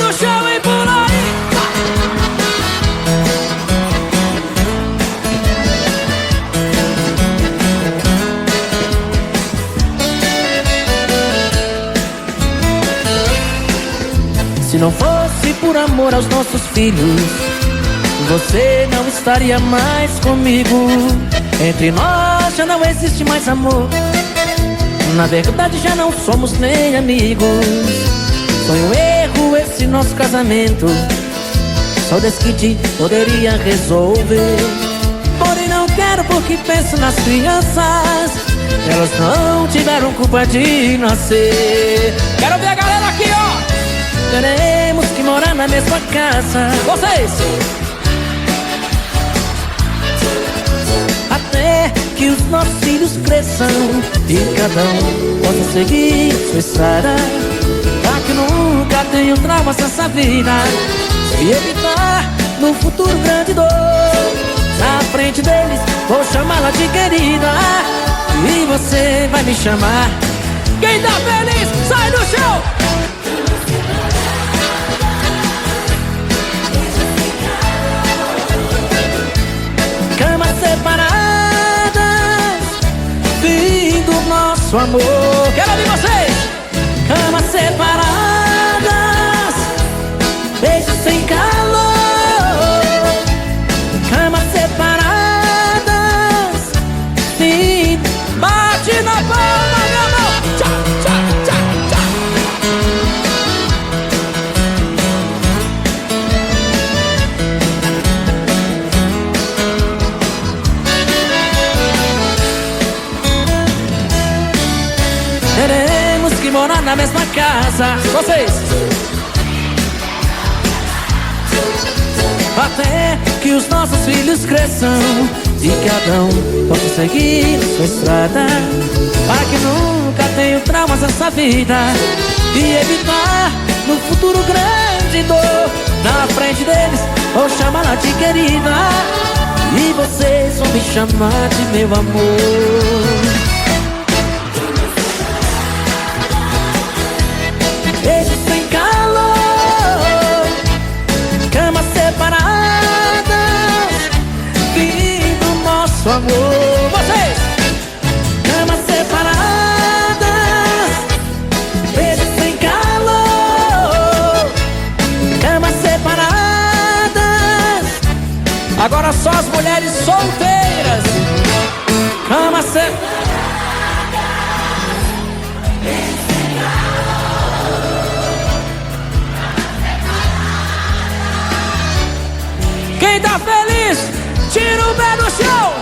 do chão e por aí. Se não fosse por amor aos nossos filhos, você não estaria mais comigo. Entre nós já não existe mais amor. Na verdade já não somos nem amigos. Foi um erro esse nosso casamento. Só Deus que te poderia resolver. Porém não quero porque penso nas crianças. Elas não tiveram culpa de nascer. Quero ver a galera aqui, ó. Teremos que morar na mesma casa. Vocês! Até que os nossos filhos cresçam e cada um possa seguir sua estrada, pra que nunca tenham traumas nessa vida e evitar no futuro grande dor. Na frente deles vou chamá-la de querida e você vai me chamar. Quem tá feliz, sai do chão! Camas separadas, fim do nosso amor. Quero ouvir vocês! Camas separadas, beijos sem calor. Camas separadas, fim. Bate na palma da mão. Tchá, tchá, tchá, tchá. Teremos que morar na mesma casa. Vocês! Até que os nossos filhos cresçam e cada um possa seguir sua estrada, para que nunca tenham traumas nessa vida e evitar no futuro grande dor. Na frente deles vou chamá-la de querida e vocês vão me chamar de meu amor. Beijos sem calor, camas separadas, fim do nosso amor. Vocês! Camas separadas, beijos sem calor, camas separadas. Agora só as mulheres solteiras. Camas separadas. Quem tá feliz, tira o pé do chão.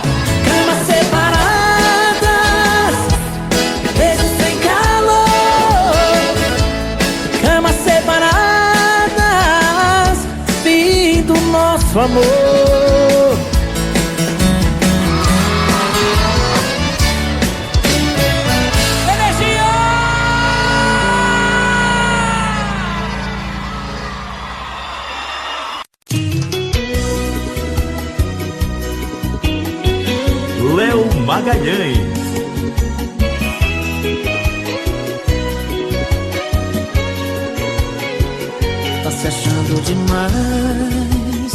Camas separadas, beijos sem calor. Camas separadas, fim do nosso amor. Energia! Léo Magalhães. Tá se achando demais,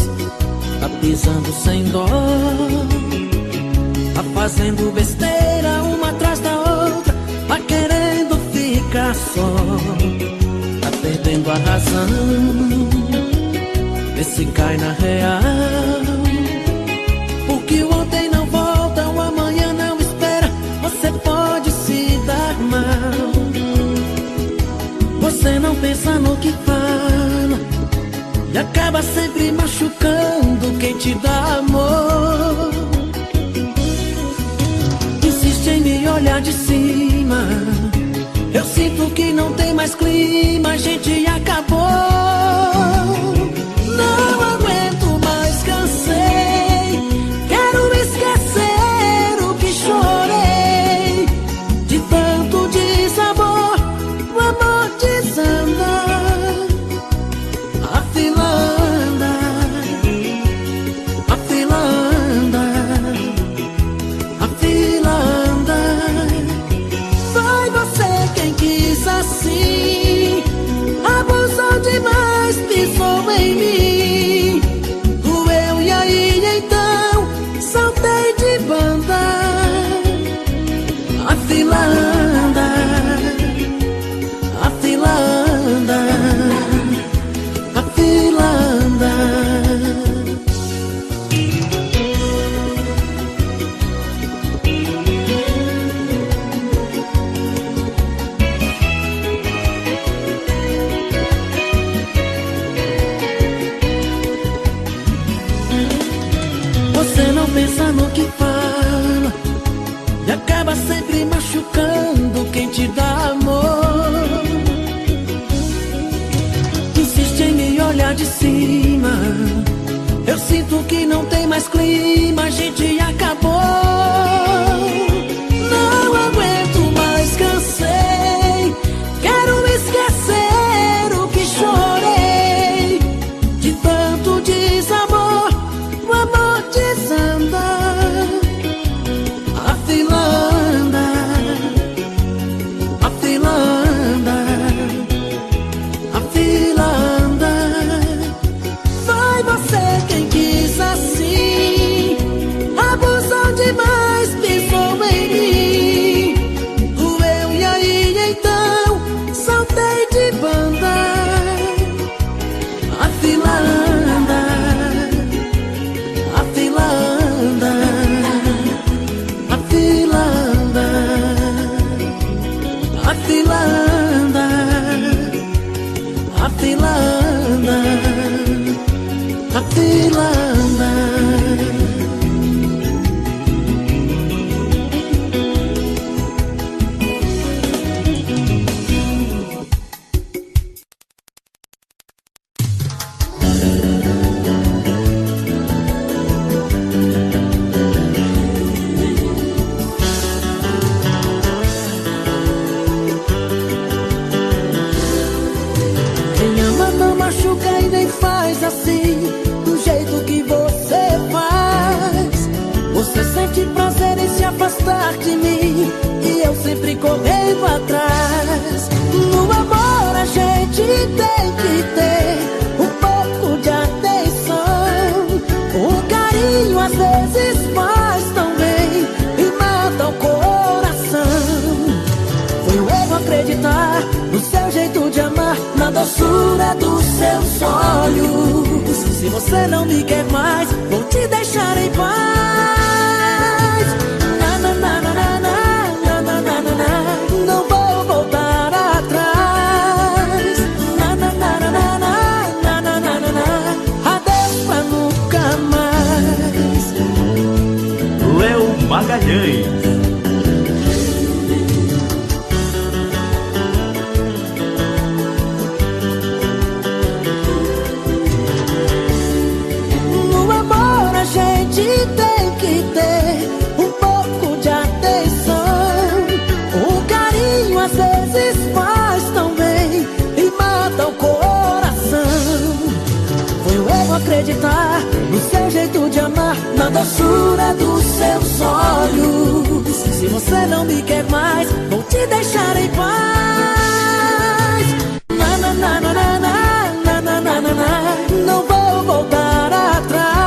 tá pisando sem dó, tá fazendo besteira uma atrás da outra, tá querendo ficar só, tá perdendo a razão, vê se cai na real. Porque o ontem não volta, o amanhã não espera, você pode se dar mal. Você não pensa no que fala e acaba sempre machucando quem te dá amor. Insiste em me olhar de cima, eu sinto que não tem mais clima, a gente acabou. Não aguento mais, cansei, quero esquecer o que chorei. De tanto desamor, o amor desanda, a fila anda, a fila anda, a fila anda. Foi você quem quis assim lá de cima. Eu sinto que não tem mais clima, a gente acabou. Não aguento mais, cansei. Quero esquecer o que chorei. De tanto desamor, o amor desanda. A fila anda, a fila anda, a fila anda. Foi você quem quis assim, abusou demais, pisou em mim. Doeu e aí então saltei de banda. A fila anda, a fila anda, a fila anda, a fila anda, a fila anda, a fila anda. Quem ama não machuca e nem faz assim, do jeito que você faz. Você sente prazer em se afastar de mim e eu sempre correndo atrás. No amor a gente tem que ter um pouco de atenção. O carinho às vezes faz tão bem e mata o coração. Foi um erro acreditar no seu jeito de amar, na doçura dos seus olhos. Se você não me quer mais, vou te deixar em paz. Na, na, na, na, na, na, na, na, na, na. Não vou voltar atrás. Na, na, na, na, na, na, na, na, na, na. Adeus pra nunca mais. Léo Magalhães. A gente tem que ter um pouco de atenção. O carinho às vezes faz tão bem e mata o coração. Foi um erro acreditar no seu jeito de amar, na doçura dos seus olhos. Se você não me quer mais, vou te deixar em paz. Na, na, na, na, na, na, na, na, na, na. Não vou voltar atrás.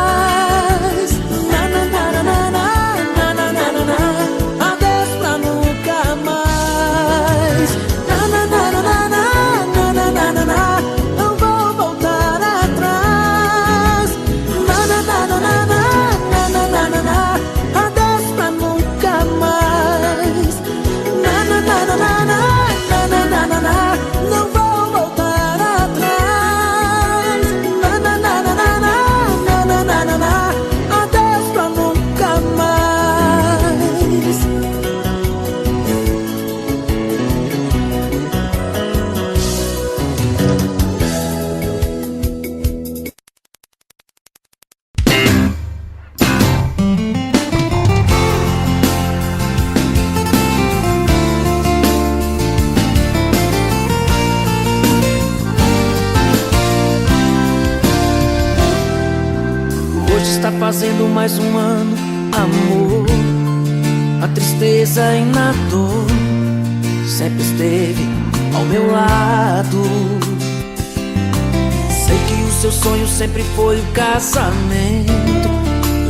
Está fazendo mais um ano, amor. A tristeza e na dor sempre esteve ao meu lado. Sei que o seu sonho sempre foi o casamento.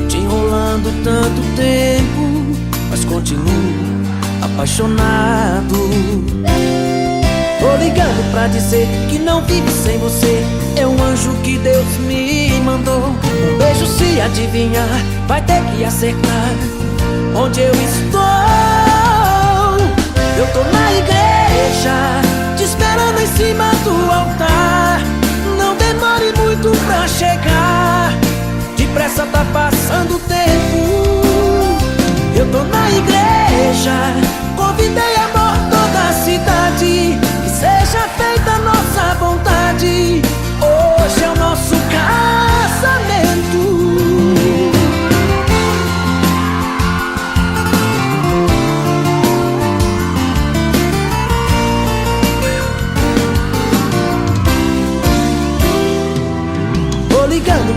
Eu te enrolando tanto tempo, mas continuo apaixonado. Tô ligando pra dizer que não vive sem você. É um anjo que Deus me mandou. Um beijo, se adivinhar, vai ter que acertar onde eu estou. Eu tô na igreja, te esperando em cima do altar. Não demore muito pra chegar, depressa tá passando o tempo. Eu tô na igreja, convidei amor toda a cidade. Que seja feita a nossa vontade. Hoje é o nosso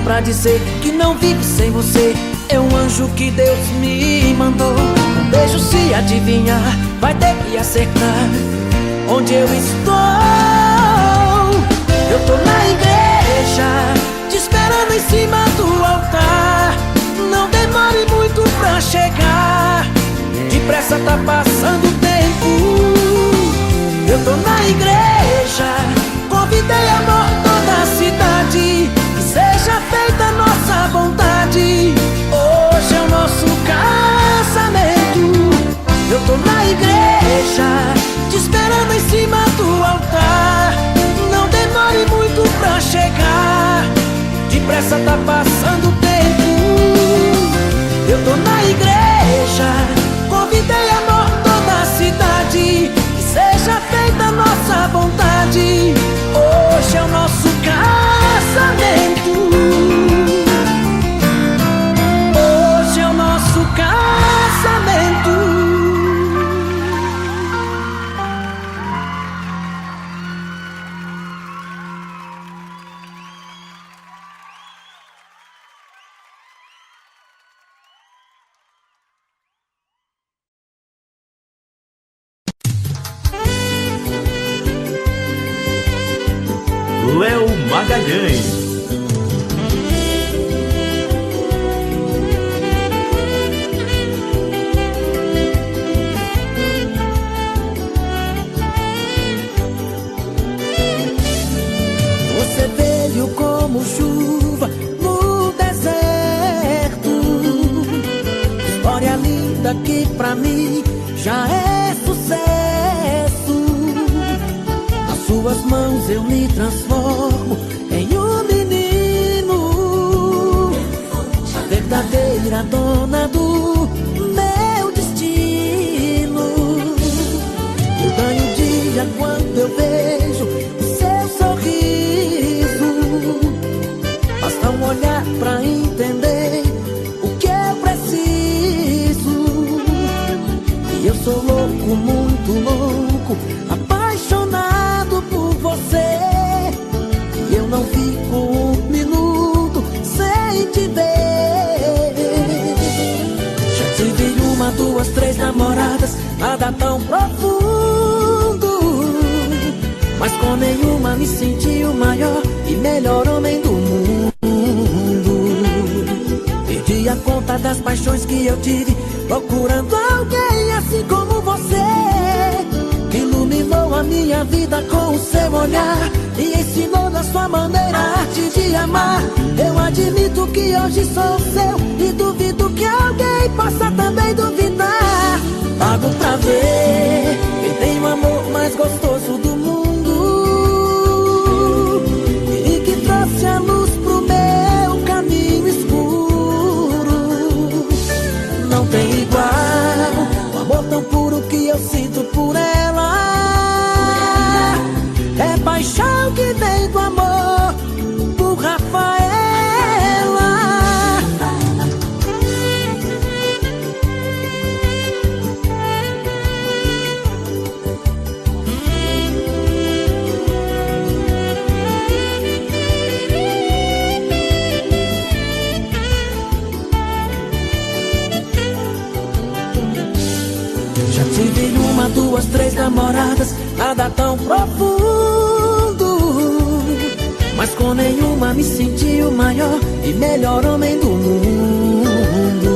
pra dizer que não vivo sem você. É um anjo que Deus me mandou. Um beijo, se adivinhar, vai ter que acertar onde eu estou. Eu tô na igreja, te esperando em cima do altar. Não demore muito pra chegar, depressa tá passando o tempo. Eu tô na igreja, convidei amor toda a cidade, que seja feita a nossa vontade. Hoje é o nosso casamento. Eu tô na igreja, te esperando em cima do altar. Não demore muito pra chegar, depressa tá passando o tempo. Eu tô na igreja, convidei amor toda a cidade, que seja feita a nossa vontade. Hoje é o nosso casamento. Hoje é o nosso casamento. Léo Magalhães. Você veio como chuva no deserto, história linda que pra mim já é sucesso. Nas suas mãos eu me transformo em um menino, a verdadeira dona do meu destino. Eu ganho dia quando eu vejo o seu sorriso. Basta um olhar pra entender o que eu preciso. E eu sou louco, muito louco, apaixonado por você. E eu não fico um minuto sem te ver. Já tive uma, duas, três namoradas, nada tão profundo, mas com nenhuma me senti o maior e melhor homem do mundo. Perdi a conta das paixões que eu tive, procurando alguém assim como você, que iluminou a minha vida com o seu olhar e ensinou da sua maneira a arte de amar. Eu admito que hoje sou seu e duvido que alguém possa também duvidar. Pago pra ver quem tem o amor mais gostoso do mundo e que trouxe a luz pro meu caminho escuro. Não tem igual o amor tão puro que eu sinto por ela. É paixão que vem do amor por Rafaela. Já tive uma, duas, três namoradas, nada tão profundo, mas com nenhuma me senti o maior e melhor homem do mundo.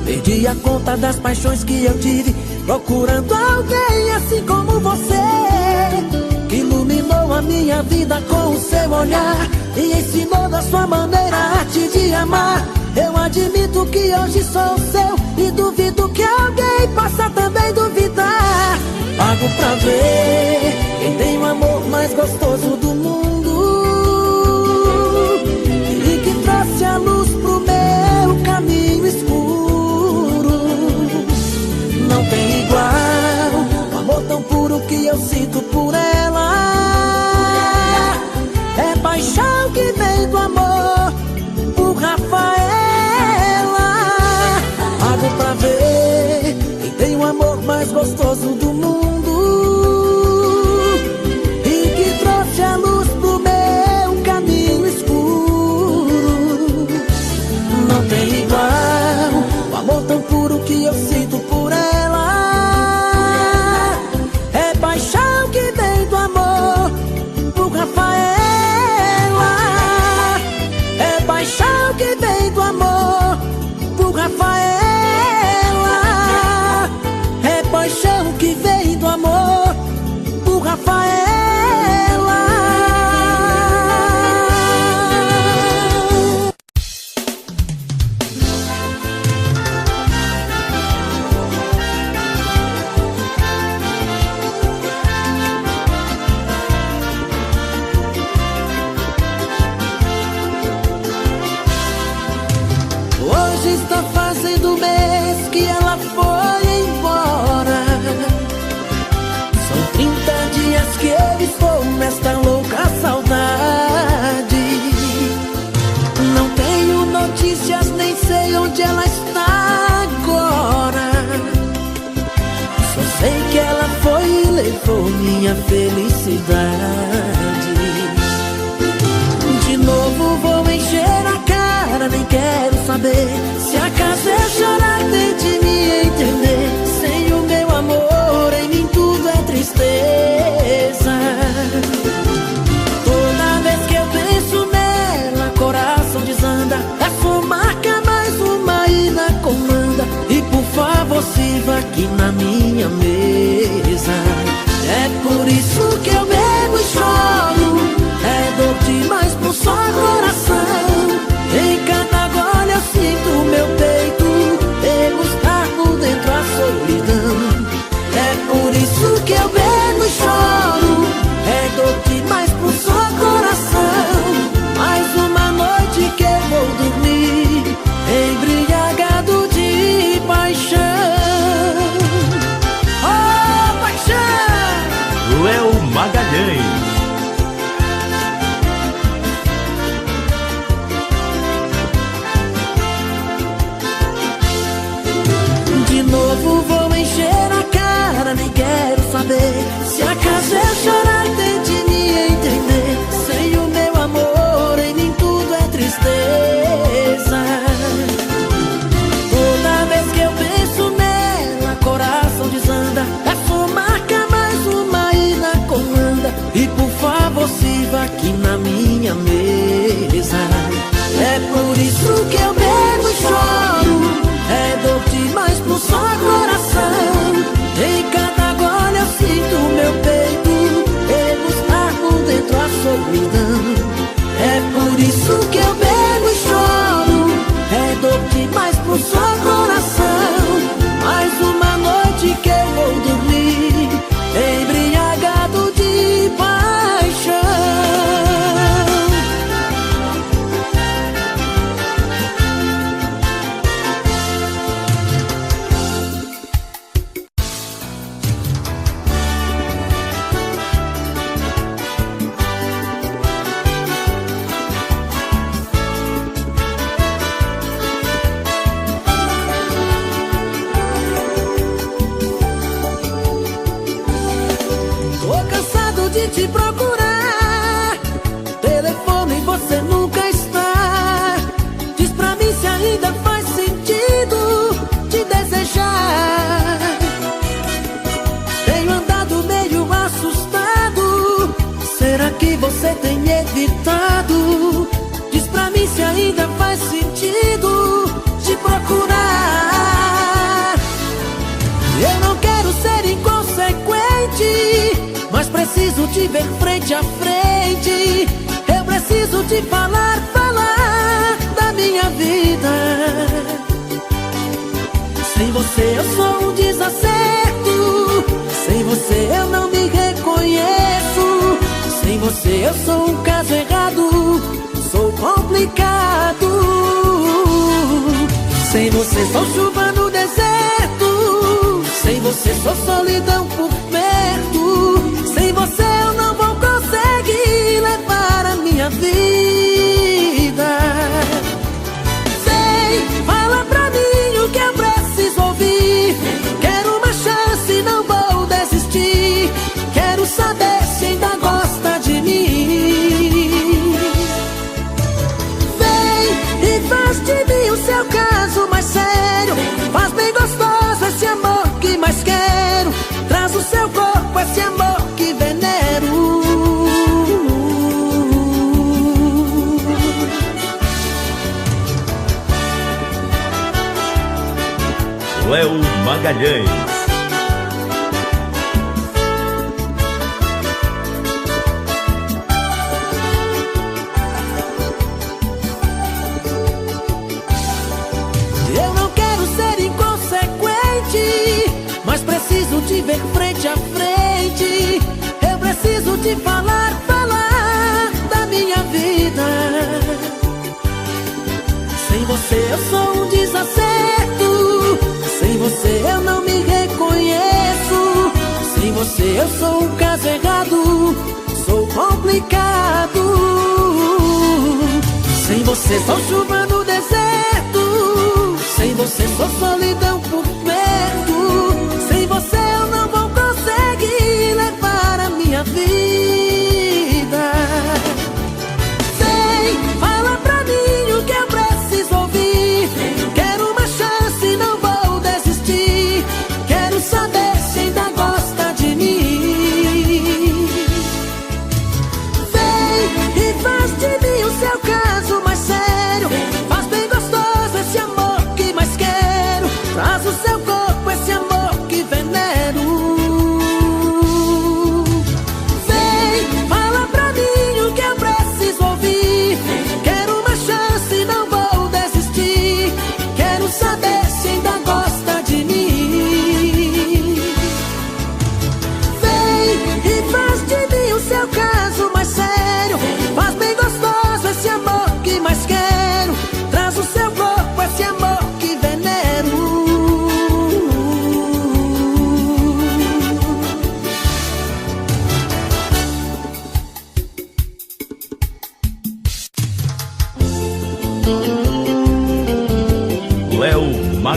Perdi a conta das paixões que eu tive, procurando alguém assim como você, que iluminou a minha vida com o seu olhar e ensinou da sua maneira a arte de amar. Eu admito que hoje sou seu e duvido que alguém possa também duvidar. Pago pra ver quem tem o amor mais gostoso do mundo e que trouxe a luz pro meu caminho escuro. Não tem igual o amor tão puro que eu sinto por ela. É paixão que vem do amor por Rafaela. Pago pra ver quem tem o amor mais gostoso do mundo e que trouxe a luz pro meu caminho escuro. minha felicidade. De novo vou encher a cara, nem quero saber. Se acaso eu chorar, tente me entender. Sem o meu amor, em mim tudo é tristeza. Toda vez que eu penso nela, coração desanda. É sua marca, mais uma ida comanda. E por favor, sirva aqui na minha mesa. É por isso que eu bebo e choro. É dor demais pro só coração. Em cada gole eu sinto meu peito degustar por dentro a solidão. É por isso que eu bebo e choro. É dor demais pro só coração. Mais uma noite que eu vou dormir embriagado de paixão. Oh, paixão! Léo Magalhães. De novo vou encher a cara, nem quero saber. Se acaso eu chorar, tente me entender. Sem o meu amor, em mim tudo é tristeza. Toda vez que eu penso nela, coração desanda. É sua marca, mais uma ida comanda. E por favor, sirva aqui na minha mesa. É por isso que eu bebo e choro. É dor demais pro só coração. Em cada gole eu sinto meu peito degustar por dentro a solidão. É por isso que eu bebo e choro. É dor demais pro só coração. Mais uma noite que eu vou dormir embriagado de paixão. Te procurar, telefone e você nunca está. Diz pra mim se ainda faz sentido te desejar. Tenho andado meio assustado. Será que você tem me evitado? Diz pra mim se ainda faz sentido te procurar. Eu não quero ser inconsequente, mas preciso te ver frente a frente. Eu preciso te falar, falar da minha vida. Sem você eu sou um desacerto. Sem você eu não me reconheço. Sem você eu sou um caso errado. Sou complicado. Sem você sou chuva no deserto. Sem você sou solidão por perto. Sem você eu não vou conseguir levar a minha vida. Sei, fala pra mim o que eu preciso ouvir. Quero uma chance, não vou desistir. Quero saber se ainda gosta de mim. Vem e faz de mim o seu caso mais sério. Faz bem gostoso esse amor que mais quero. Traz o seu corpo esse amor que venero. Léo Magalhães. Eu não quero ser inconsequente, mas preciso te ver frente a frente. Eu preciso te falar, falar da minha vida. Sem você eu sou um desacerto. Sem você eu não me reconheço. Sem você eu sou um caso errado. Sou complicado. Sem você sou chuva no deserto. Sem você sou solidão por perto. Sem você eu não vou conseguir levar a minha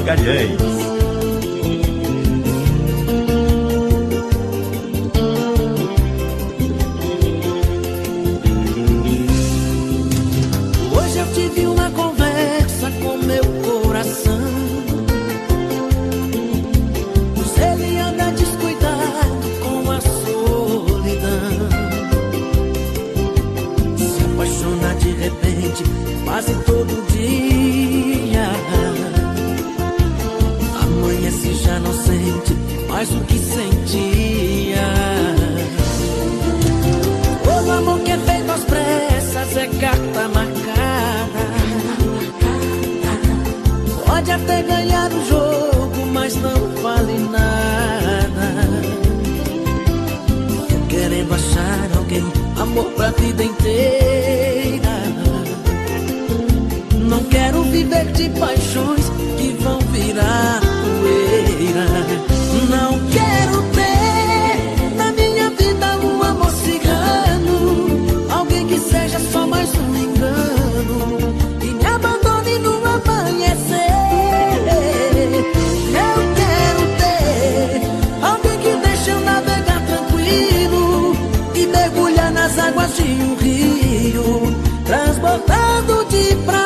Magalhães. Hoje eu tive uma conversa com meu coração, pois ele anda descuidado com a solidão. Se apaixona de repente, quase todo dia. Amanhece, já não sente mais o que sentia. O amor que é feito às pressas é carta marcada. Pode até ganhar o jogo, mas não vale nada. Tô querendo achar alguém, amor pra vida inteira. Não quero viver de paixões que vão virar poeira. Não quero ter na minha vida um amor cigano, alguém que seja só mais um engano e me abandone no amanhecer. Eu quero ter alguém que deixe eu navegar tranquilo e mergulhar nas águas de um rio, transbordando de prazer.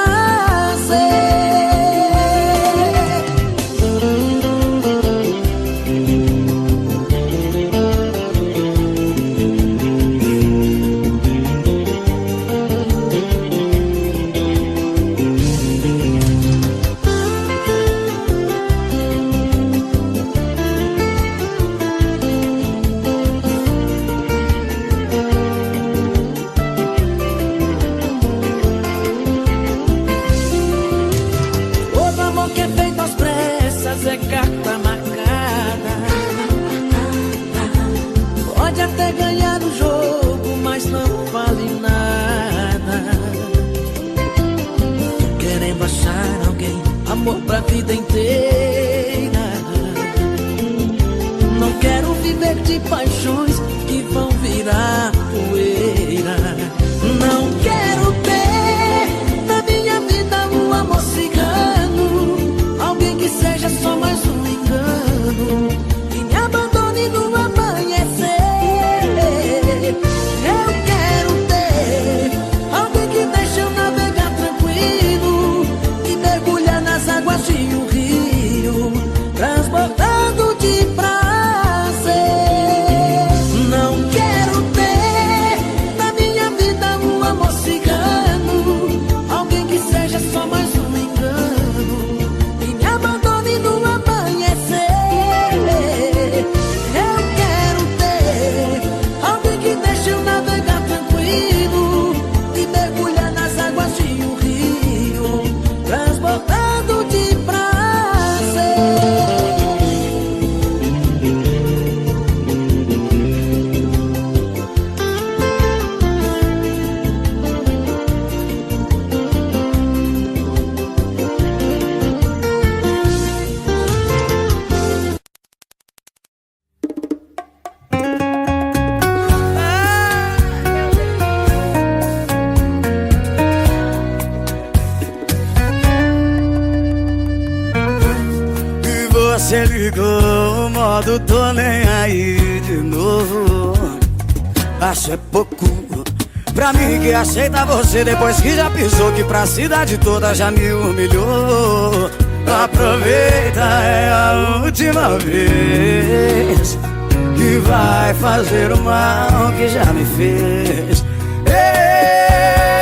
É carta marcada. Pode até ganhar o jogo, mas não vale nada. Tô querendo achar alguém, amor pra vida inteira. Não quero viver de paixões que vão virar poeira. Não quero ter na minha vida um amor cigano, alguém que seja só mais um engano e me abandone no amanhecer. Eu quero ter alguém que deixe eu navegar tranquilo e mergulhar nas águas de um rio, transbordando de prazer. Não quero ter na minha vida um amor cigano, alguém que seja só mais um engano e me abandone no amanhecer. Eu quero ter alguém que deixe eu navegar tranquilo e mergulhar nas águas de um rio, transbordando de prazer. E você ligou o modo tô nem aí de novo. Acho é pouco pra mim que aceita você depois que já pisou, que pra cidade toda já me humilhou. Aproveita, é a última vez que vai fazer o mal que já me fez.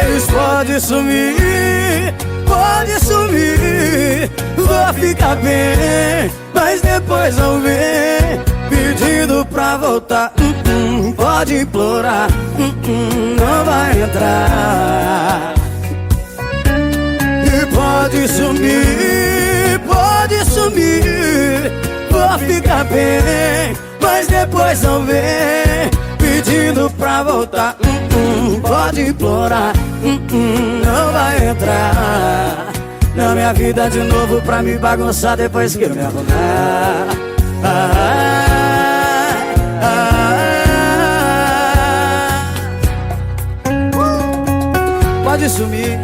Eles pode sumir, pode sumir, vou ficar bem, mas depois não vem pedindo pra voltar. Pode implorar, não vai entrar. E pode sumir, vou ficar bem, mas depois não vem pedindo pra voltar. Pode implorar, não vai entrar na minha vida de novo pra me bagunçar depois que eu me arrumar. Pode sumir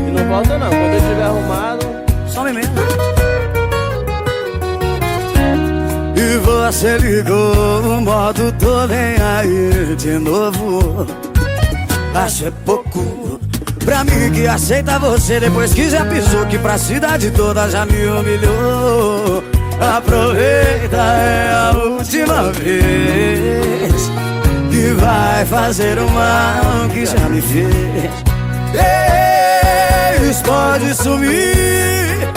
E não volta não, quando eu estiver arrumado. homem mesmo. E você ligou o modo tô nem aí de novo. Acho é pouco pra mim que aceita você depois que já pisou, que pra cidade toda já me humilhou. Aproveita, é a última vez que vai fazer o mal que já me fez. Pode sumir,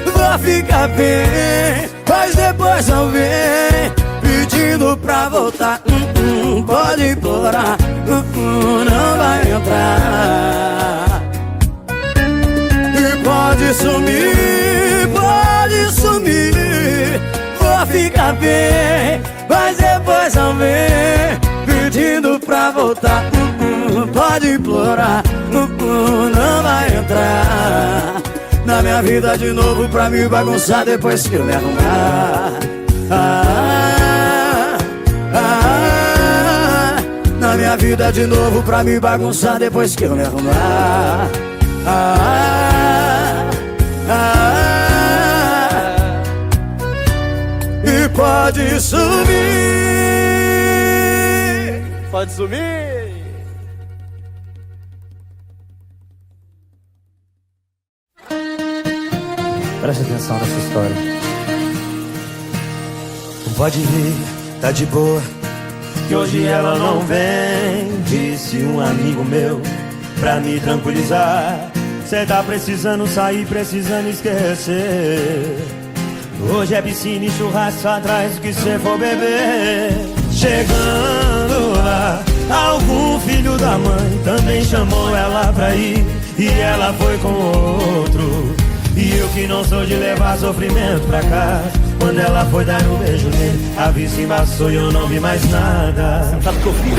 vou ficar bem, mas depois não vem pedindo pra voltar. Pode implorar, não vai entrar. E pode sumir, vou ficar bem, mas depois não vem pedindo pra voltar. Pode implorar, não vai entrar na minha vida de novo pra me bagunçar depois que eu me arrumar. Na minha vida de novo pra me bagunçar depois que eu me arrumar. E pode sumir. Pode sumir. Preste atenção nessa história. Pode vir, tá de boa, que hoje ela não vem. Disse um amigo meu pra me tranquilizar. Cê tá precisando sair, precisando esquecer. Hoje é piscina e churrasco atrás do que cê for beber. Chegando lá, algum filho da mãe também chamou ela pra ir, e ela foi com outro. E eu que não sou de levar sofrimento pra casa, quando ela foi dar um beijo nele, a vista embaçou e eu não vi mais nada. Você não sabe o que eu fiz.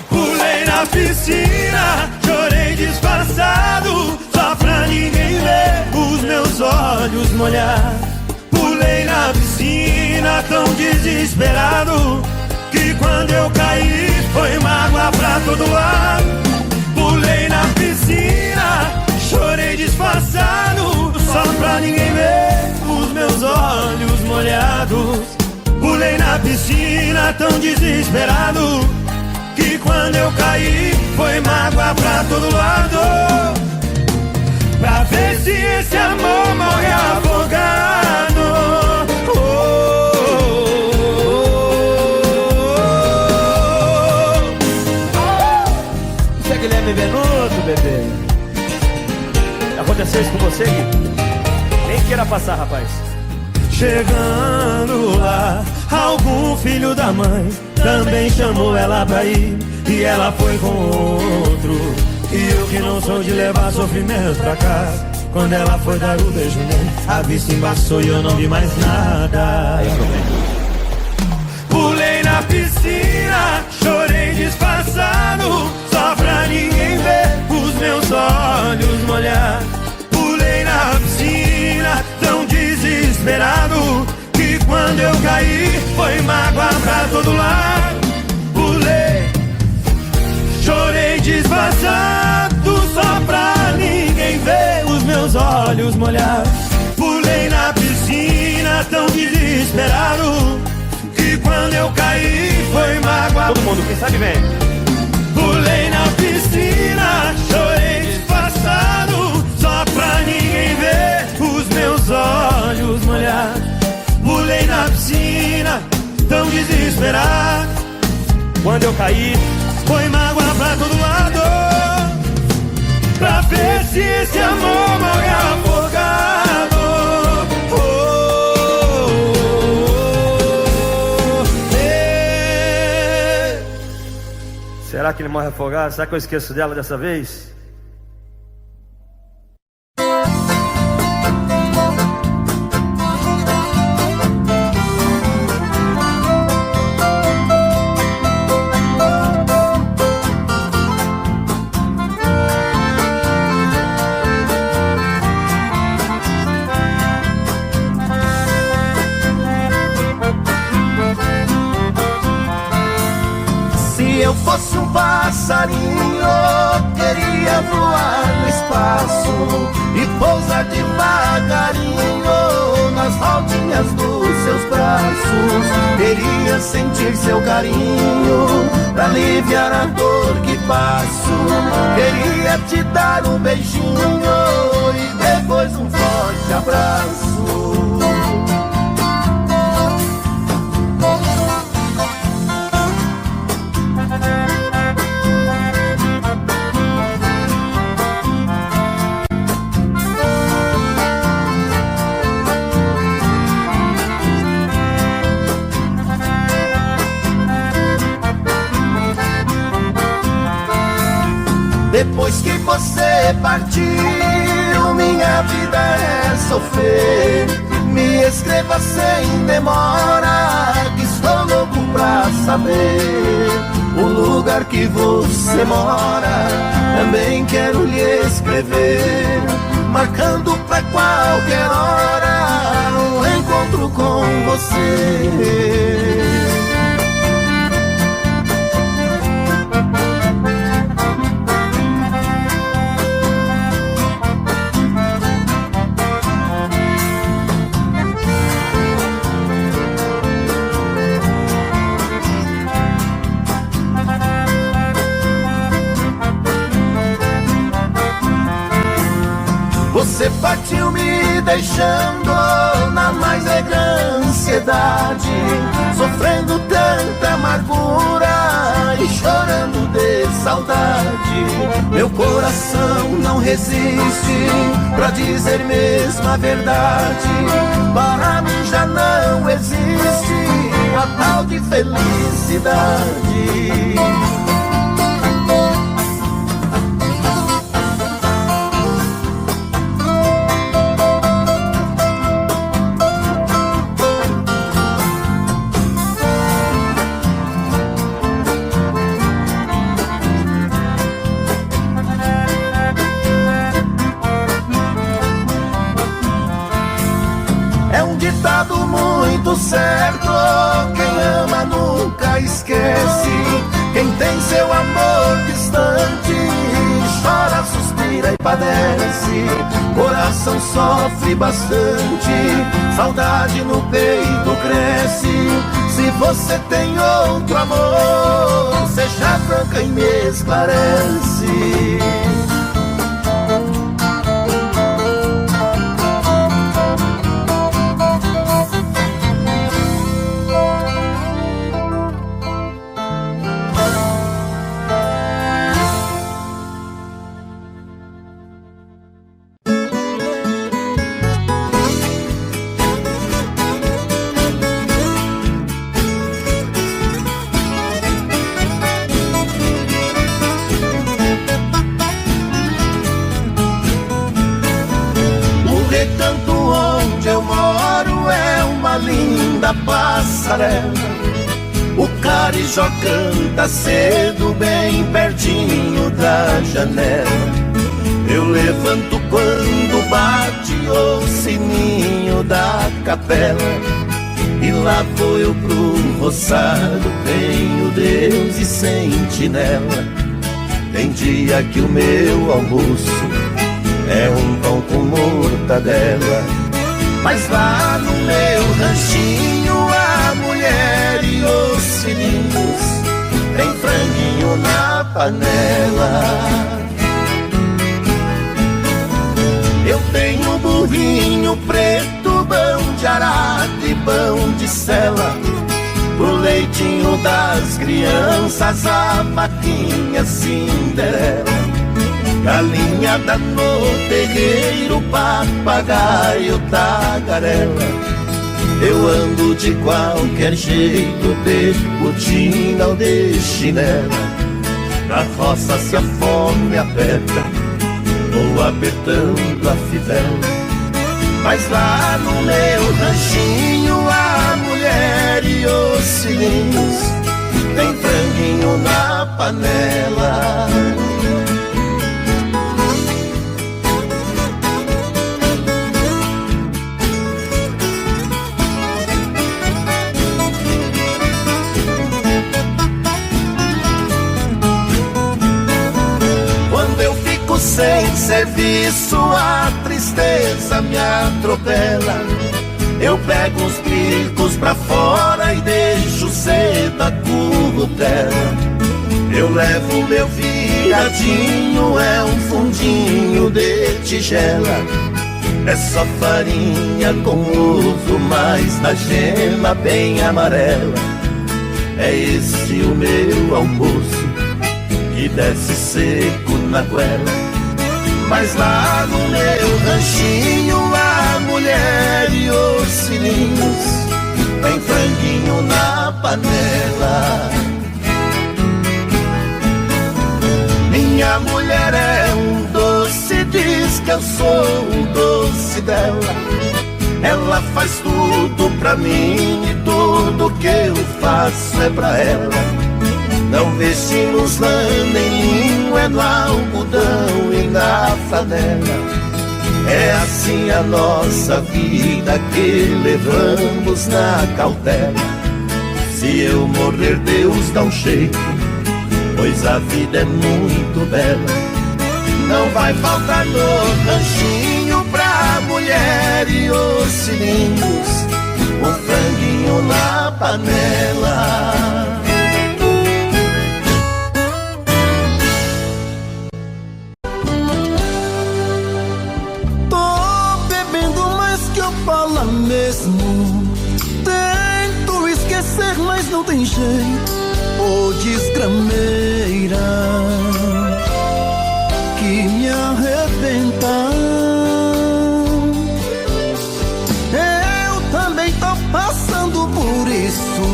Pulei na piscina, chorei disfarçado, só pra ninguém ver os meus olhos molhar. Pulei na piscina tão desesperado, que quando eu caí foi mágoa pra todo lado. Pulei na piscina, chorei disfarçado, só pra ninguém ver os meus olhos molhados. Pulei na piscina tão desesperado, que quando eu caí foi mágoa pra todo lado. Pra ver se esse amor morre afogado. Você é Guilherme Venuto, bebê. Aconteceu isso com você, Gui? Nem queira passar, rapaz. Chegando lá, algum filho da mãe também chamou ela pra ir, e ela foi com outro. E eu que não sou de levar sofrimento pra casa, quando ela foi dar o beijo nele, a vista embaçou e eu não vi mais nada. Pulei na piscina, chorei disfarçado, só pra ninguém ver os meus olhos molhar. Pulei na piscina tão desesperado, que quando eu caí foi mágoa pra todo lado. Pulei, chorei disfarçado, só pra ninguém ver os meus olhos molhar. Pulei na piscina tão desesperado, que quando eu caí foi mágoa. Todo mundo, quem sabe vem. Pulei na piscina, chorei disfarçado, só pra ninguém ver os meus olhos molhar. Pulei na piscina tão desesperado, Quando eu caí, foi mágoa pra todo lado. Pra ver se esse amor morre afogado. será que ele morre afogado? Será que eu esqueço dela dessa vez? Se eu fosse um passarinho, queria voar no espaço e pousar devagarinho nas rodinhas dos seus braços. Queria sentir seu carinho pra aliviar a dor que passo. Queria te dar um beijinho e depois um forte abraço. Depois que você partiu, minha vida é sofrer. Me escreva sem demora, que estou louco pra saber o lugar que você mora. Também quero lhe escrever, marcando pra qualquer hora um encontro com você. Você partiu me deixando na mais negra ansiedade, sofrendo tanta amargura e chorando de saudade. Meu coração não resiste pra dizer mesmo a verdade. Para mim já não existe a tal de felicidade. Muito certo, quem ama nunca esquece. Quem tem seu amor distante chora, suspira e padece. Coração sofre bastante, saudade no peito cresce. Se você tem outro amor, seja franca e me esclarece. Passarela, o carijó canta cedo bem pertinho da janela. Eu levanto quando bate o sininho da capela, e lá vou eu pro roçado, tenho Deus e sentinela. Tem dia que o meu almoço é um pão com mortadela, mas lá no meu ranchinho a mulher e os filhinhos tem franguinho na panela. Eu tenho burrinho preto, bão de arado e bão de sela, pro leitinho das crianças a vaquinha Cinderela. Galinhada no terreiro, papagaio, tagarela. Eu ando de qualquer jeito, de botina ou de chinela. Na roça se a fome aperta, vou apertando a fivela. Mas lá no meu ranchinho a mulher e os filhinhos tem franguinho na panela. sem serviço a tristeza me atropela. Eu pego os bicos pra fora e deixo cedo a currutela. Eu levo meu viadinho, é um fundinho de tigela. É só farinha com ovo, mas na gema bem amarela. É esse o meu almoço, que desce seco na goela. Mas lá no meu ranchinho, a mulher e os filhinhos tem franguinho na panela. Minha mulher é um doce, diz que eu sou o doce dela. Ela faz tudo pra mim e tudo que eu faço é pra ela. Não vestimos lã nem linho, é no algodão e na flanela. É assim a nossa vida que levamos na cautela. Se eu morrer, Deus dá um jeito, pois a vida é muito bela. Não vai faltar no ranchinho pra mulher e os filhinhos um franguinho na panela. Fala mesmo, tento esquecer, mas não tem jeito. Ô desgrameira que me arrebenta. Eu também tô passando por isso.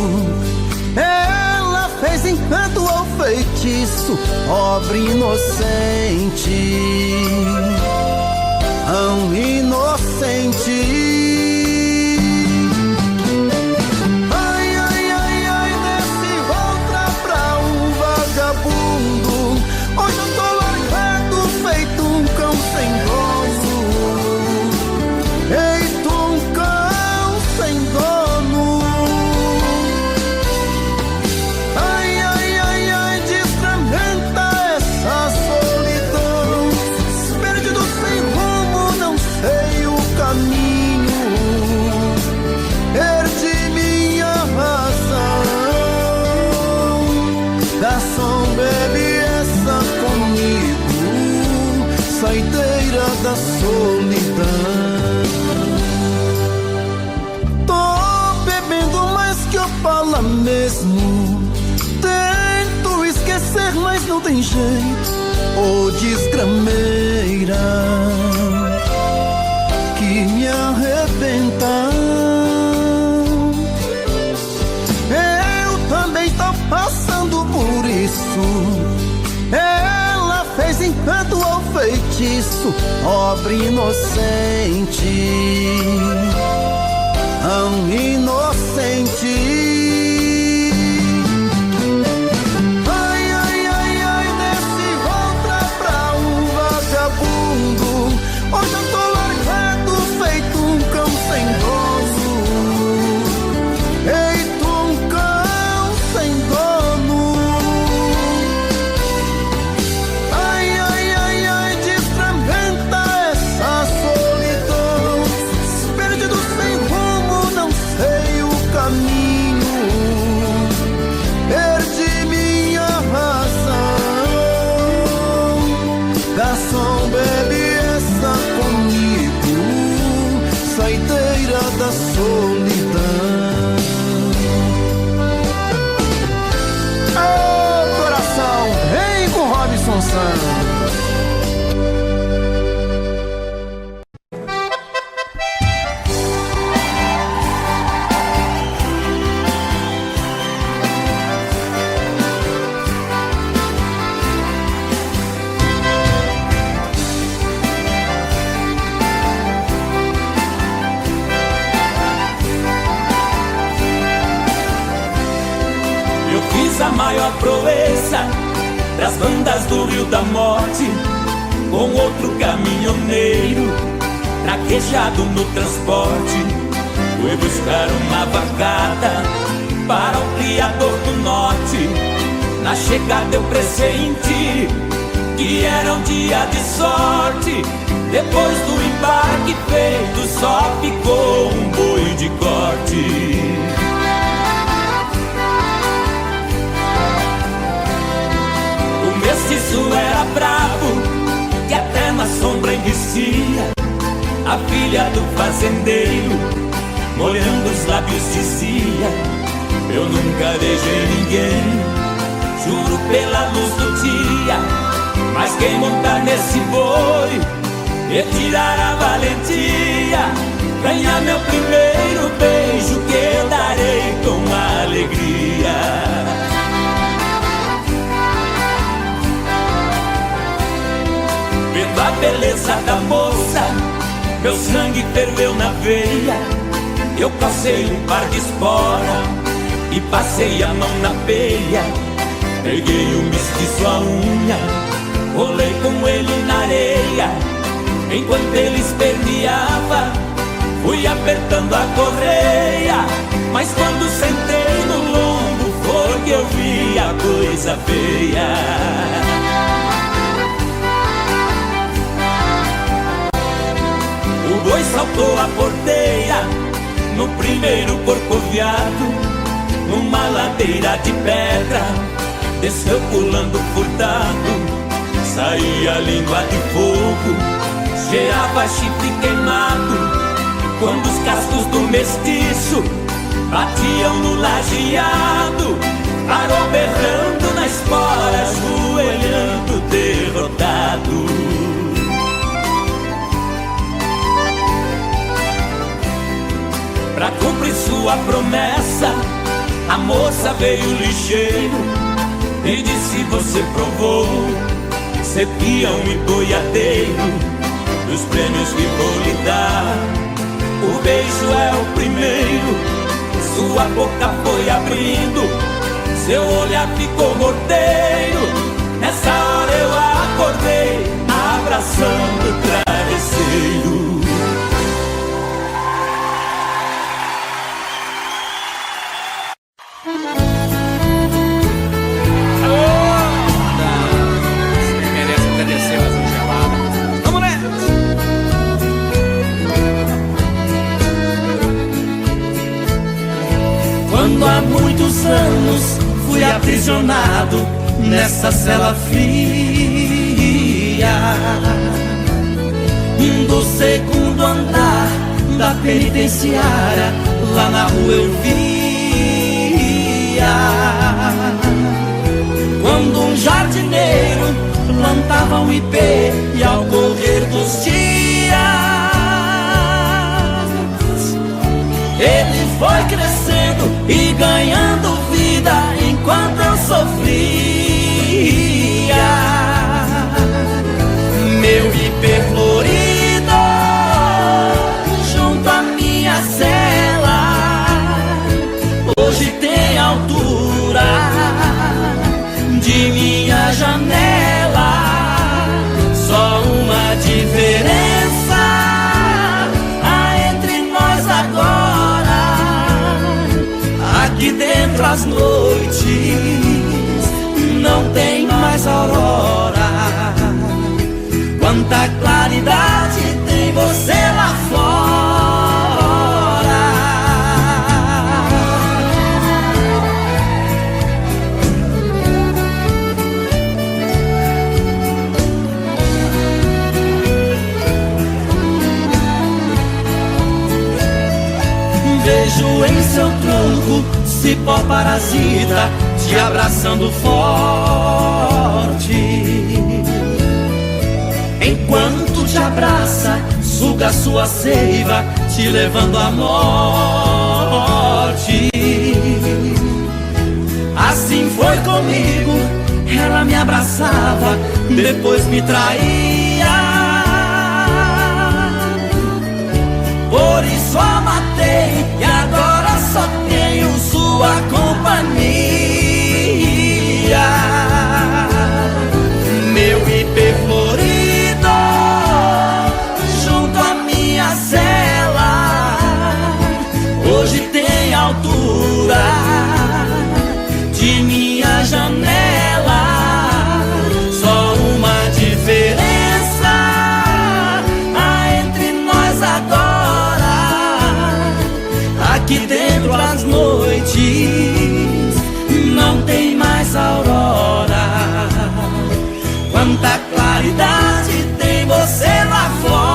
Ela fez encanto ao feitiço, pobre inocente, tão inocente. Hoje eu tô largado, feito um cão sem dono. Feito um cão sem dono. Ai, ai, ai, ai, desfragmenta essa solidão. Perdido sem rumo, não sei o caminho. Perdi minha razão. Garçom, bebe comigo, saideira da solidão. Tô bebendo mais que eu falo mesmo. Tento esquecer, mas não tem jeito. Ô desgrameira que me arrebenta. Eu também tô passando por isso. Ela fez encanto ao feitiço, pobre inocente, tão inocente. Ai, ai, ai, ai, desce outra pra um vagabundo. Hoje eu tô largado, feito um cão sem dono. Feito um cão sem dono. Perdi minha razão. Garçom, bebe essa comigo, saideira da solidão. Ô coração, vem com Robson Santos. A maior proeza das bandas do Rio da Morte, com outro caminhoneiro traquejado no transporte. Fui buscar uma vacada para o criador do norte. Na chegada eu pressenti que era um dia de sorte. Depois do embarque feito, só ficou um boi de corte. O mestiço era bravo, que até na sombra envicia. A filha do fazendeiro, molhando os lábios, dizia: eu nunca beijei ninguém, juro pela luz do dia. Mas quem montar nesse boi e tirar a valentia, ganhar meu primeiro beijo, que eu darei com alegria. Vendo a beleza da moça, meu sangue ferveu na veia. Eu calcei um par de espora e passei a mão na peia. Peguei o mestiço à unha, rolei com ele na areia. Enquanto ele esperneava, fui apertando a correia. Mas quando sentei no lombo, foi que eu vi a coisa feia. O boi saltou a porteira no primeiro corcoviado, numa ladeira de pedra, desceu pulando furtado. Saía língua de fogo, cheirava chifre queimado. Quando os cascos do mestiço batiam no lajeado, parou berrando na espora, ajoelhando derrotado. Pra cumprir sua promessa, a moça veio ligeiro e disse: você provou ser peão e boiadeiro, dos prêmios que vou lhe dar, o beijo é o primeiro. Sua boca foi abrindo, seu olhar ficou morteiro. Nessa hora eu acordei, abraçando o travesseiro. Quando há muitos anos fui aprisionado nessa cela fria do segundo andar da penitenciária, lá na rua eu via quando um jardineiro plantava um ipê, e ao correr dos dias ele foi crescendo e ganhando vida enquanto eu sofria. Meu ipê florido junto à minha cela hoje tem altura de minha janela. Só uma diferença há entre nós agora: aqui dentro as noites não tem mais aurora. Quanta claridade tem você lá fora. Vejo em seu tronco cipó parasita te abraçando forte. Enquanto te abraça, suga sua seiva, te levando à morte. Assim foi comigo, ela me abraçava, depois me traía. Por isso a matei e agora só tenho sua companhia. Meu ipê florido junto à minha cela hoje tem altura de minha janela. Só uma Quanta claridade tem você lá fora.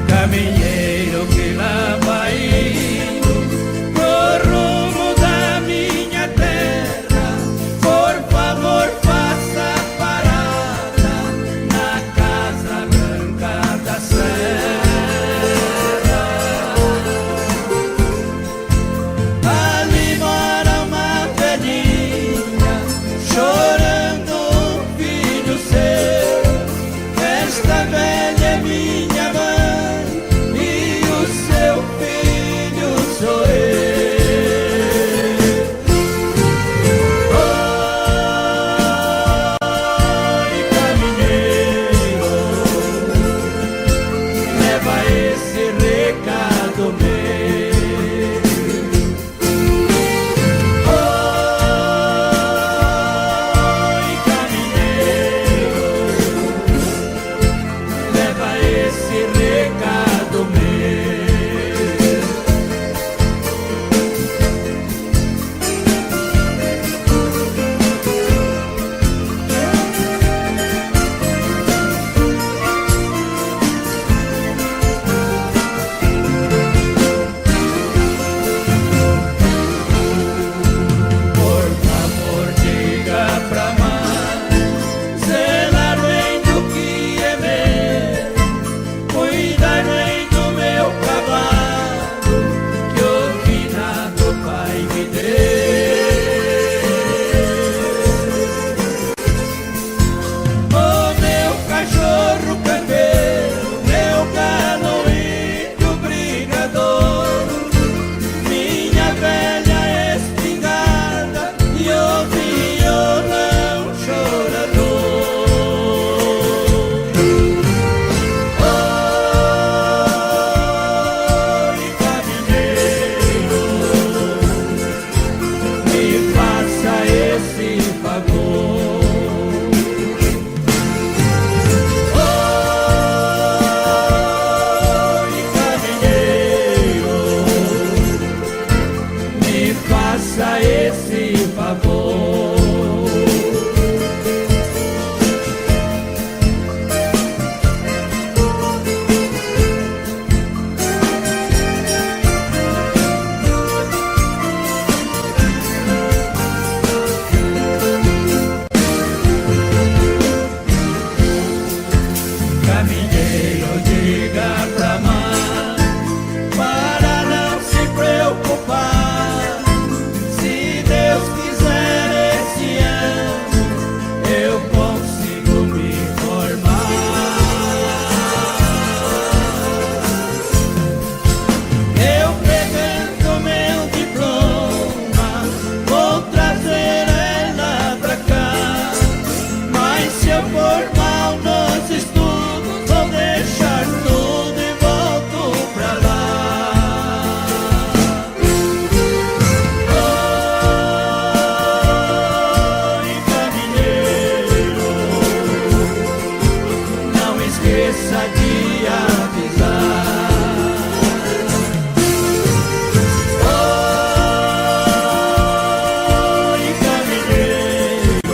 Caminheiro que lá vai indo pro rumo da minha terra, por favor faça parada na Casa Branca da Serra. Ali mora uma velhinha chorando um filho seu. Esta velha é minha mãe e o seu filho sou eu. Oi, caminheiro, leva esse recado meu. Oi, caminheiro, leva esse recado meu. Por favor, diga pra mãe, zelar bem do que é meu, cuidar bem do meu cavalo, que o finado pai me deu. O meu cachorro campeiro, meu galo índio brigador, minha velha espingarda e o violão chorador. Oi, caminheiro, me faça esse favor. Oi, caminheiro, me faça esse favor. Caminheiro, diga pra mãe para não se preocupar. Se Deus quiser esse ano eu consigo me formar. Eu pegando meu diploma vou trazer ela pra cá. Mas se eu for mal nos estudos vou deixar tudo e volto pra lá. Oi, caminheiro, não esqueça de avisar. Oi, caminheiro,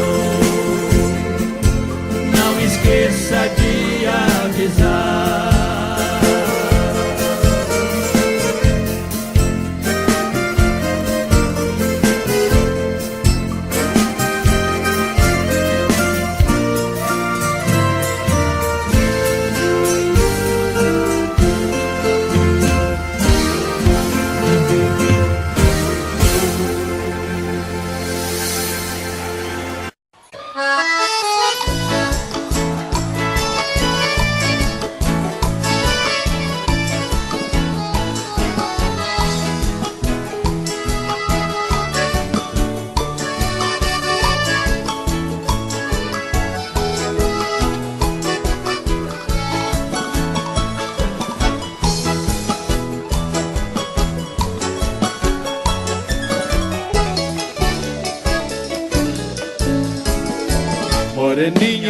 não esqueça de avisar.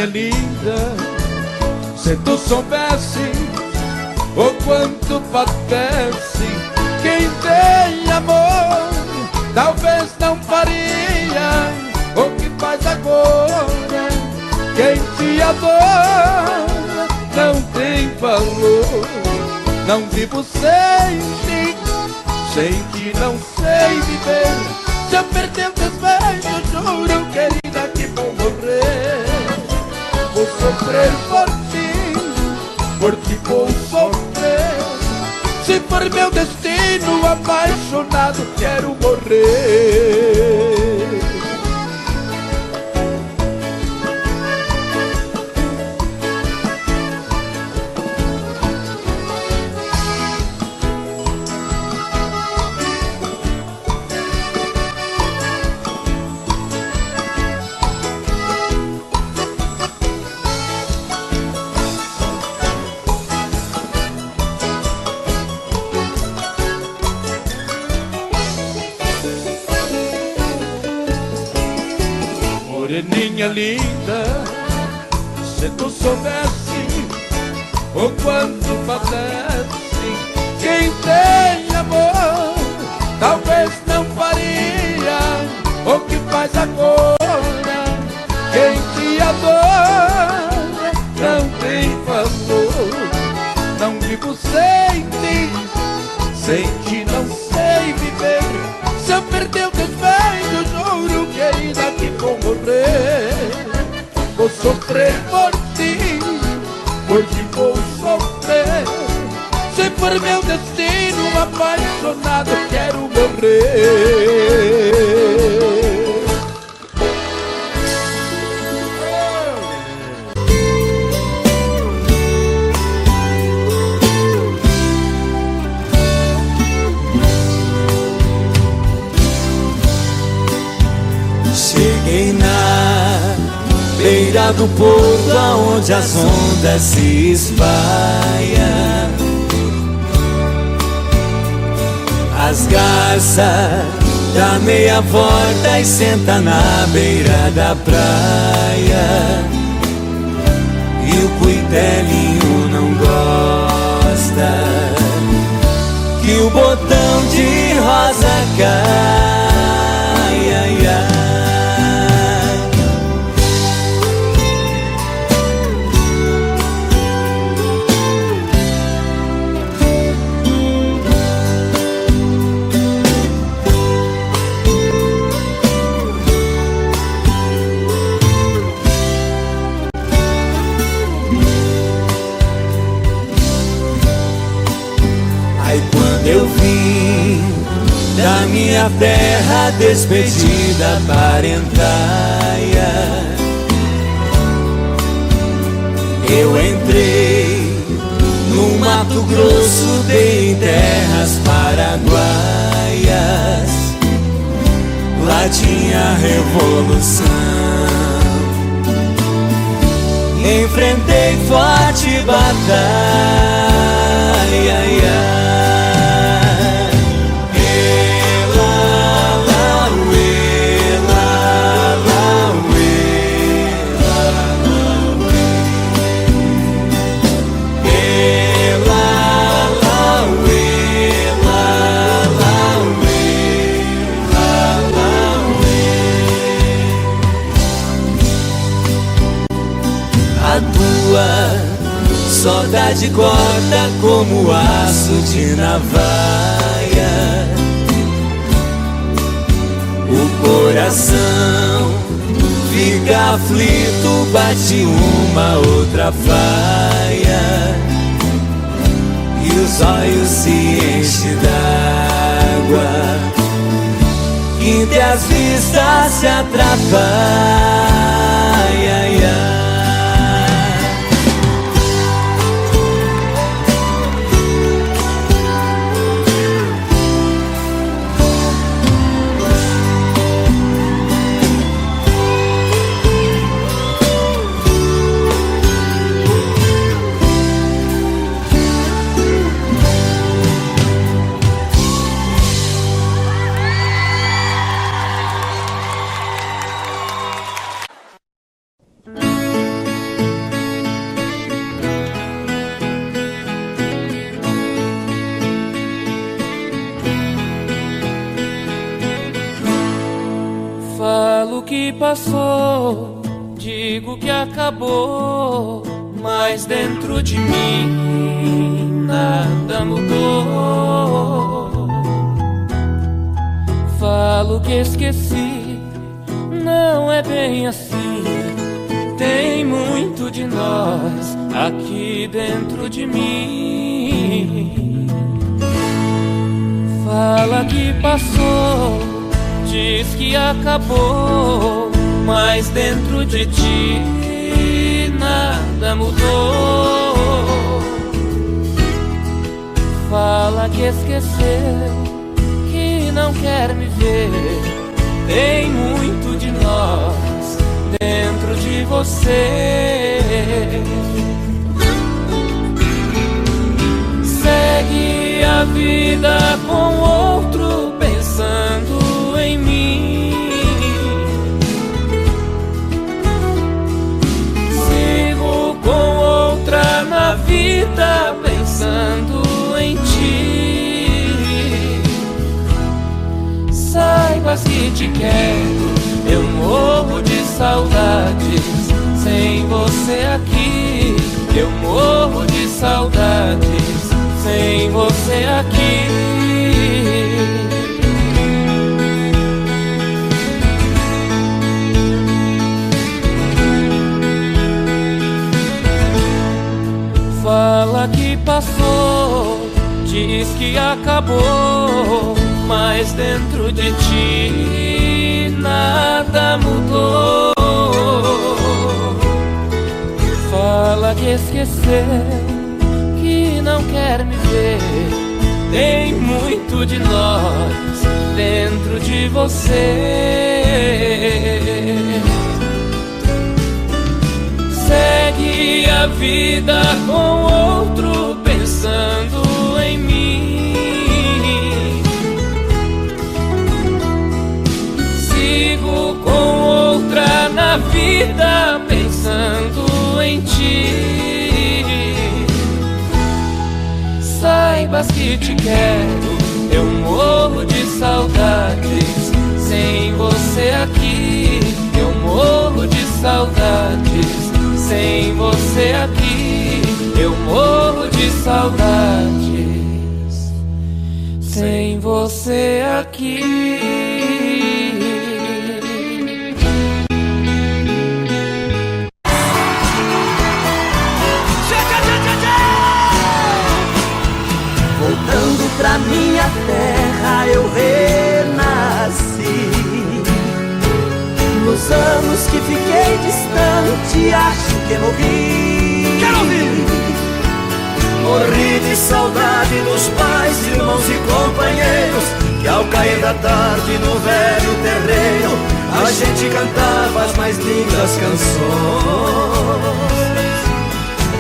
Moreninha linda, se tu soubesse o quanto padece quem tem amor, talvez não faria o que faz agora. Quem te adora não tem valor. Não vivo sem ti, sem ti não sei viver. Se eu perder o desvejo, juro, querida, que vou morrer. Vou sofrer por ti vou sofrer. Se for meu destino, apaixonado, quero morrer. Moreninha linda, se tu soubesse o quanto padece quem tem amor, talvez não faria o que faz agora. Quem te adora não tem valor. Não vivo sem ti, sem ti não sei viver. Se eu perder o desvejo, juro, querida, que vou morrer. Vou sofrer por ti vou sofrer. Se for meu destino, apaixonado, quero morrer. Cheguei na beira do porto, aonde as ondas se espalham. As garças dá meia volta e senta na beira da praia. E o cuitelinho não gosta que o botão de rosa cai, ai, ai. Quando eu vim da minha terra, despedida parentaia, eu entrei no Mato Grosso, dei em terras paraguaias. Lá tinha revolução, enfrentei forte batalha, ai, ai. A tua saudade corta como aço de navalha. O coração fica aflito, bate uma outra faia. E os olhos se enchem d'água, quinta as vistas se atrapalham. passou, digo que acabou, mas dentro de mim nada mudou. Falo que esqueci, não é bem assim. Tem muito de nós aqui dentro de mim. Fala que passou, diz que acabou, mas dentro de ti nada mudou. Fala que esqueceu, que não quer me ver. Tem muito de nós dentro de você. Segue a vida com outro pensando em mim. Sigo com outra na vida pensando em ti. Saiba se te quero, eu morro de saudades sem você aqui. Eu morro de saudades sem você aqui. Fala que passou, diz que acabou, mas dentro de ti nada mudou. Fala que esqueceu, que não quer me ver. Tem muito de nós dentro de você. Segue a vida com outro pensando em mim. Sigo com outra na vida pensando em ti. Saibas que te quero, eu morro de saudades sem você aqui. Eu morro de saudades sem você aqui. Eu morro de saudades sem você aqui. Voltando pra minha terra eu renasci. Nos anos que fiquei distante acho que morri. Quero ouvir! Morri de saudade dos pais, irmãos e companheiros, que ao cair da tarde no velho terreiro a gente cantava as mais lindas canções.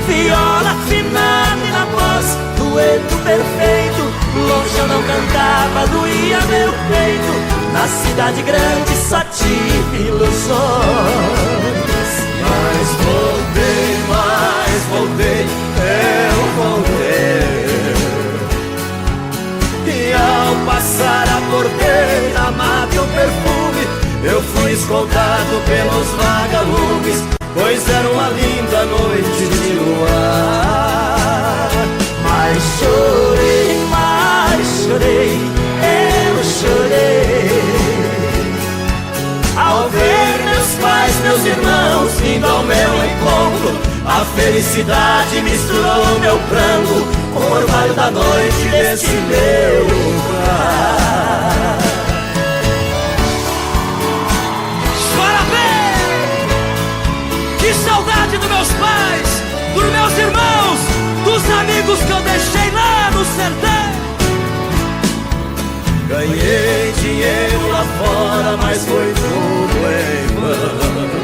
Viola afinada e na voz, dueto perfeito. Longe eu não cantava, doía meu peito. Na cidade grande só tive ilusões. Mas voltei, eu voltei. E ao passar a porteira, amado o perfume, eu fui escoltado pelos vagalumes, pois era uma linda noite de luar. Mas chorei, eu chorei ao ver meus pais, meus irmãos vindo ao meu encontro. A felicidade misturou meu pranto com o orvalho da noite desse meu lugar. Chora bem! Que saudade dos meus pais, dos meus irmãos, dos amigos que eu deixei lá no sertão. Ganhei dinheiro lá fora, mas foi tudo em vão.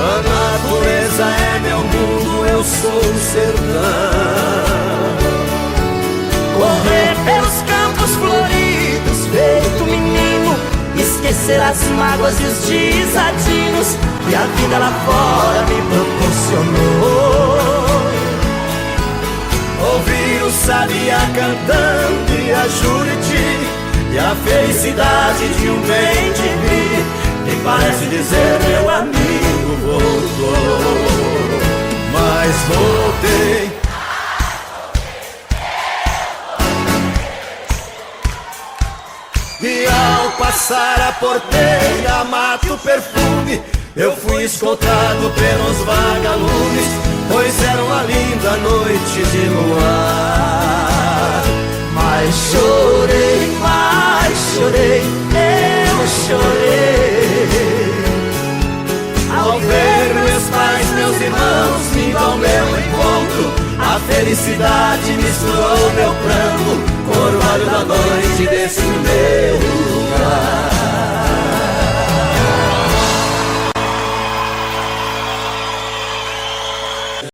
A natureza é meu mundo, eu sou o sertão. correr pelos campos floridos, feito menino, esquecer as mágoas e os desatinos que a vida lá fora me proporcionou. Ouvir o sabiá cantando e a Juriti, e a felicidade de um bem de vir, e parece dizer meu amigo voltou. Mas voltei. E ao passar a porteira, mato perfume, eu fui escoltado pelos vagalumes, pois era uma linda noite de luar. Mas chorei mais